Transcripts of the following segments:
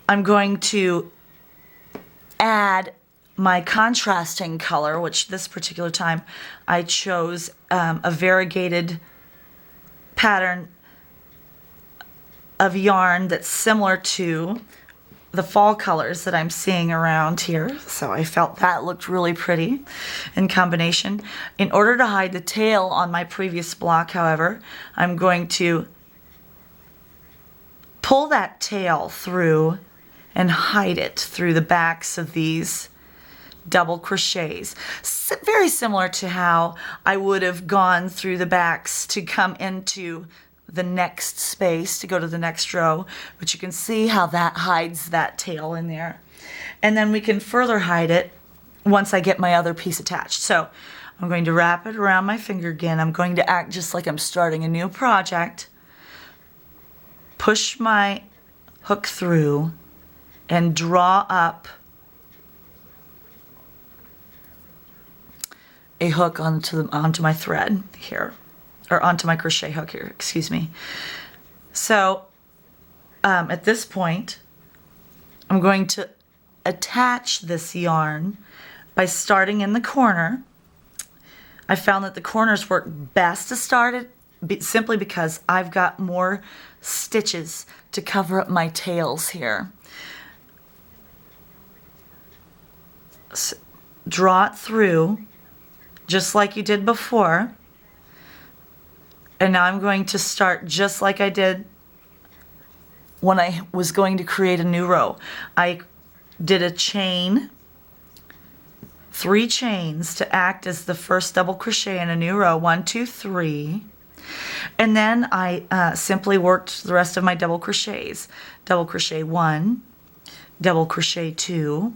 I'm going to add my contrasting color, which this particular time I chose a variegated pattern of yarn that's similar to the fall colors that I'm seeing around here. So I felt that looked really pretty in combination. In order to hide the tail on my previous block, however, I'm going to pull that tail through and hide it through the backs of these double crochets. Very similar to how I would have gone through the backs to come into the next space to go to the next row, but you can see how that hides that tail in there. And then we can further hide it once I get my other piece attached. So I'm going to wrap it around my finger again. I'm going to act just like I'm starting a new project. Push my hook through and draw up a hook onto my thread here, or onto my crochet hook here, excuse me. So at this point, I'm going to attach this yarn by starting in the corner. I found that the corners work best to start it simply because I've got more stitches to cover up my tails here. So draw it through just like you did before. And now I'm going to start just like I did when I was going to create a new row. I did a chain, 3 chains to act as the first double crochet in a new row, 1, 2, 3. And then I simply worked the rest of my double crochets. Double crochet 1, double crochet 2,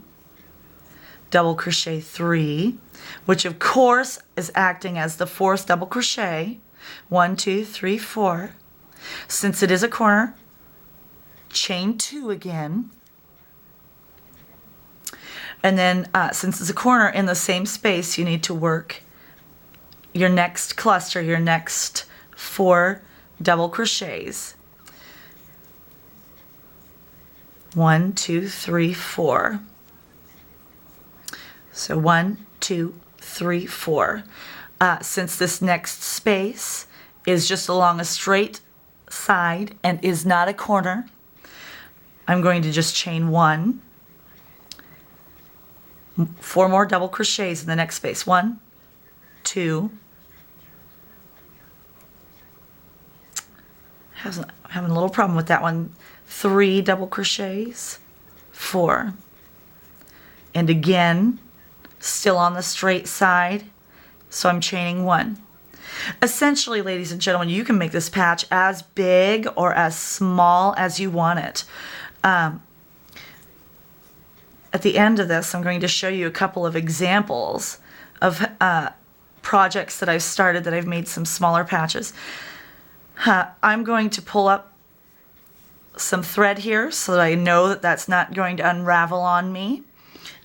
double crochet 3, which of course is acting as the 4th double crochet. 1, 2, 3, 4. Since it is a corner, chain 2 again. And then since it's a corner in the same space, you need to work your next cluster, your next 4 double crochets. 1, 2, 3, 4. So 1, 2, 3, 4. Since this next space is just along a straight side and is not a corner, I'm going to just chain 1, 4 more double crochets in the next space. 1, 2, having a little problem with that one. 3 double crochets, 4, and again, still on the straight side, so I'm chaining 1. Essentially, ladies and gentlemen, you can make this patch as big or as small as you want it. At the end of this, I'm going to show you a couple of examples of projects that I've started that I've made some smaller patches. I'm going to pull up some thread here so that I know that that's not going to unravel on me.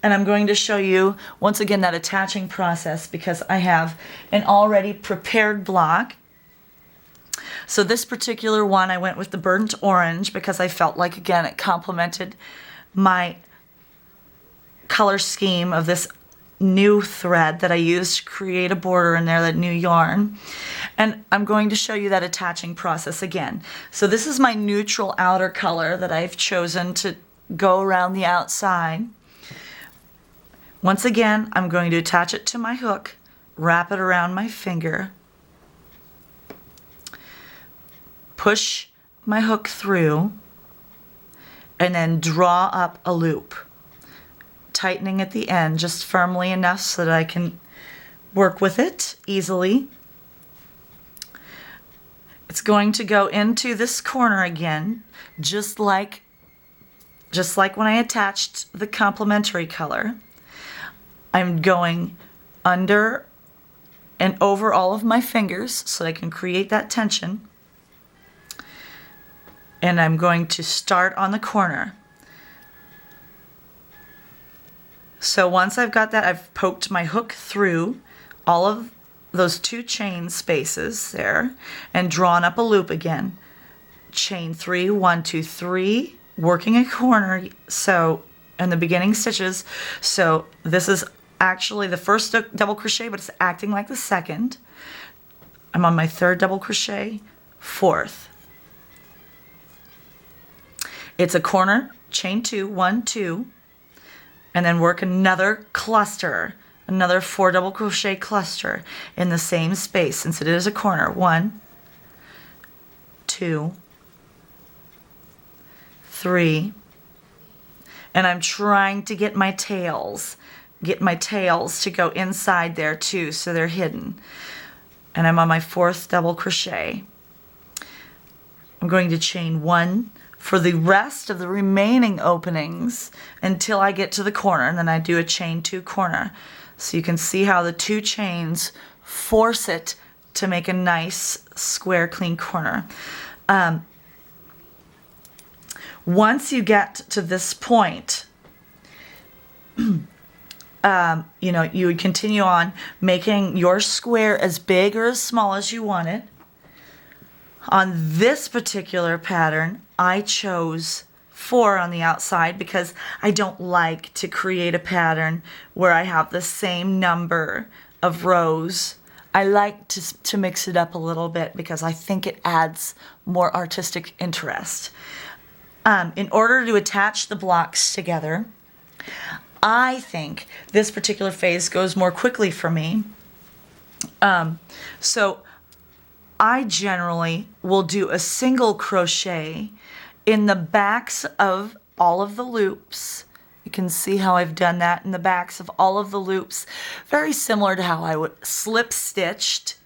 And I'm going to show you, once again, that attaching process because I have an already prepared block. So this particular one, I went with the burnt orange because I felt like, again, it complemented my color scheme of this new thread that I used to create a border in there, that new yarn. And I'm going to show you that attaching process again. So this is my neutral outer color that I've chosen to go around the outside. Once again, I'm going to attach it to my hook, wrap it around my finger, push my hook through, and then draw up a loop, tightening at the end just firmly enough so that I can work with it easily. It's going to go into this corner again, just like when I attached the complementary color. I'm going under and over all of my fingers so that I can create that tension. And I'm going to start on the corner. So once I've got that, I've poked my hook through all of those 2 chain spaces there and drawn up a loop again. Chain 3, 1, 2, 3, working a corner, so in the beginning stitches, so this is actually the first double crochet, but it's acting like the second. I'm on my third double crochet, fourth. It's a corner, chain 2, 1, 2, and then work another cluster, another 4 double crochet cluster in the same space since it is a corner. 1, 2, 3, and I'm trying to get my tails to go inside there too, so they're hidden. And I'm on my fourth double crochet. I'm going to chain 1 for the rest of the remaining openings until I get to the corner, and then I do a chain 2 corner. So you can see how the 2 chains force it to make a nice square clean corner. Once you get to this point, you know, you would continue on making your square as big or as small as you want it. On this particular pattern, I chose 4 on the outside because I don't like to create a pattern where I have the same number of rows. I like to mix it up a little bit because I think it adds more artistic interest. In order to attach the blocks together, I think this particular phase goes more quickly for me. So I generally will do a single crochet in the backs of all of the loops. You can see how I've done that in the backs of all of the loops. Very similar to how I would slip stitched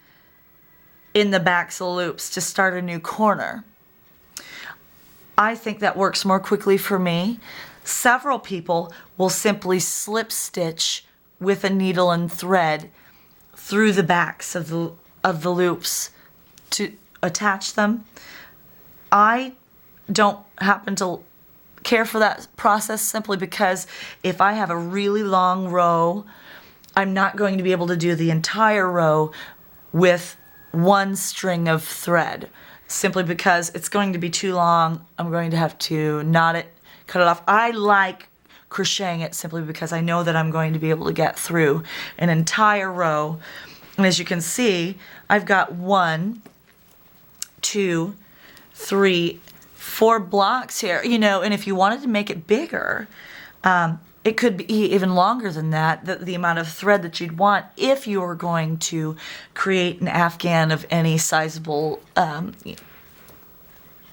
in the backs of the loops to start a new corner. I think that works more quickly for me. Several people will simply slip stitch with a needle and thread through the backs of the loops to attach them. I don't happen to care for that process simply because if I have a really long row, I'm not going to be able to do the entire row with one string of thread, simply because it's going to be too long. I'm going to have to knot it, cut it off. I like crocheting it simply because I know that I'm going to be able to get through an entire row. And as you can see, I've got 1, 2, 3, 4 blocks here, you know, and if you wanted to make it bigger, it could be even longer than that, the amount of thread that you'd want if you were going to create an afghan of any sizable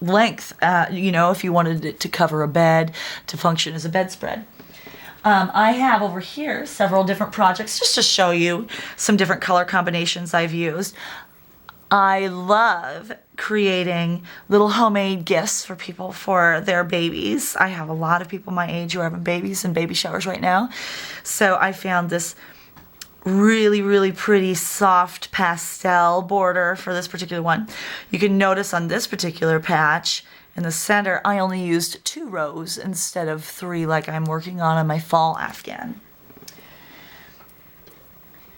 length, you know, if you wanted it to cover a bed, to function as a bedspread. I have over here several different projects just to show you some different color combinations I've used. I love creating little homemade gifts for people for their babies. I have a lot of people my age who are having babies and baby showers right now. So I found this really, really pretty soft pastel border for this particular one. You can notice on this particular patch in the center, I only used 2 rows instead of 3 like I'm working on my fall afghan.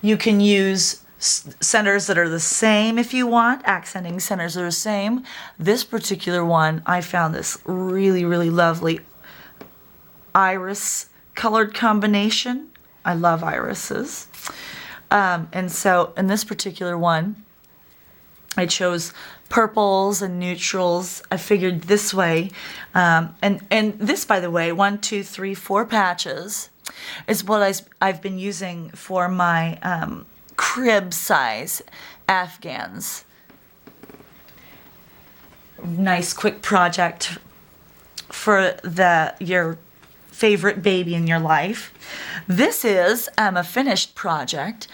You can use centers that are the same if you want, accenting centers that are the same. This particular one, I found this really, really lovely iris colored combination. I love irises. And so in this particular one, I chose purples and neutrals. I figured this way, and this, by the way, 1, 2, 3, 4 patches is what I've been using for my crib size afghans. Nice quick project for your favorite baby in your life. This is a finished project,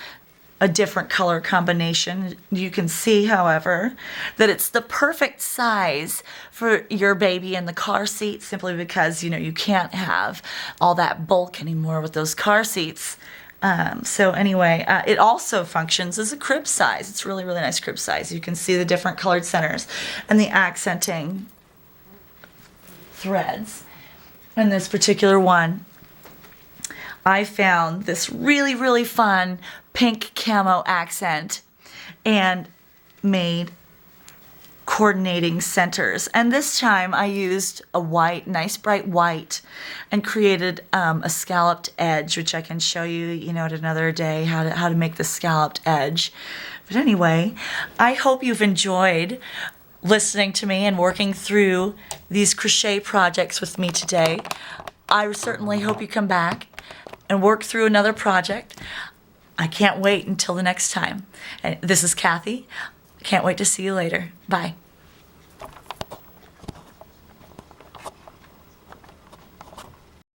a different color combination. You can see, however, that it's the perfect size for your baby in the car seat, simply because, you know, you can't have all that bulk anymore with those car seats. So anyway, it also functions as a crib size. It's really, really nice crib size. You can see the different colored centers and the accenting threads. In this particular one, I found this really, really fun pink camo accent and made coordinating centers. And this time I used a white, nice bright white, and created a scalloped edge, which I can show you, at another day, how to make the scalloped edge. But anyway, I hope you've enjoyed listening to me and working through these crochet projects with me today. I certainly hope you come back and work through another project. I can't wait until the next time. And this is Cathy. Can't wait to see you later. Bye.